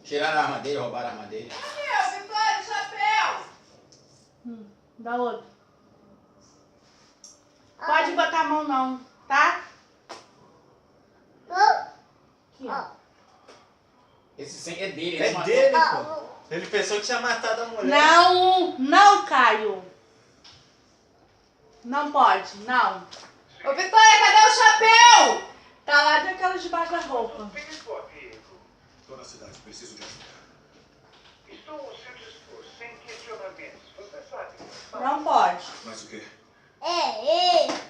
Tiraram a arma dele, roubaram a arma dele. Chapéu, Vitória, chapéu! Dá outro. Pode botar a mão não, tá? Aqui, ó. Esse sangue é dele. É ele dele, matou. pô. Ele pensou que tinha matado a mulher. Não, Caio. Não pode, não. Ô, Vitória, cadê o chapéu? Tá lá daquelas debaixo da roupa. Tô na cidade, preciso de ajuda. Estou ao seu dispor, sem questionamentos. Você sabe. Não pode. Mas o quê?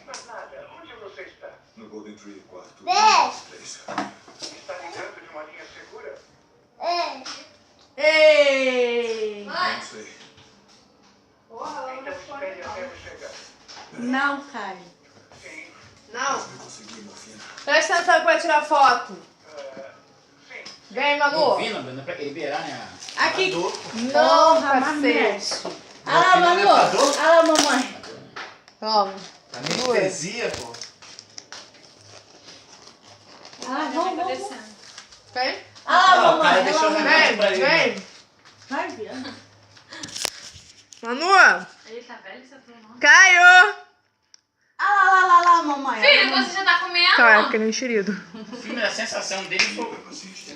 Mas nada. Onde você está? No Golden Tree, quarto 3. Está ligando de uma linha segura? Ei! Não sei. Então espere até eu chegar. Não, Caio. Sim. Não. Eu consegui morfina. Presta atenção que vai tirar foto. Sim. Vem, Manu. Morfina, Bruno, pra liberar, né? Aqui. Não, Porra, mas cacete. mexe. Olha lá, Morfina não é Manu. pra dor? Olha lá, mamãe. Toma. Anestesia, pô. Ah, vamos. Vem. Olha lá, Não, o cara mamãe. deixou Olha lá, remédio Vem, pra ele. vem. Vai ver. Manu. Ele tá velho, você falou não? Caio. Olha lá, mamãe. Filho, você já tá comendo? Tá, que nem enxerido. O filme, a sensação dele foi... Paciente tem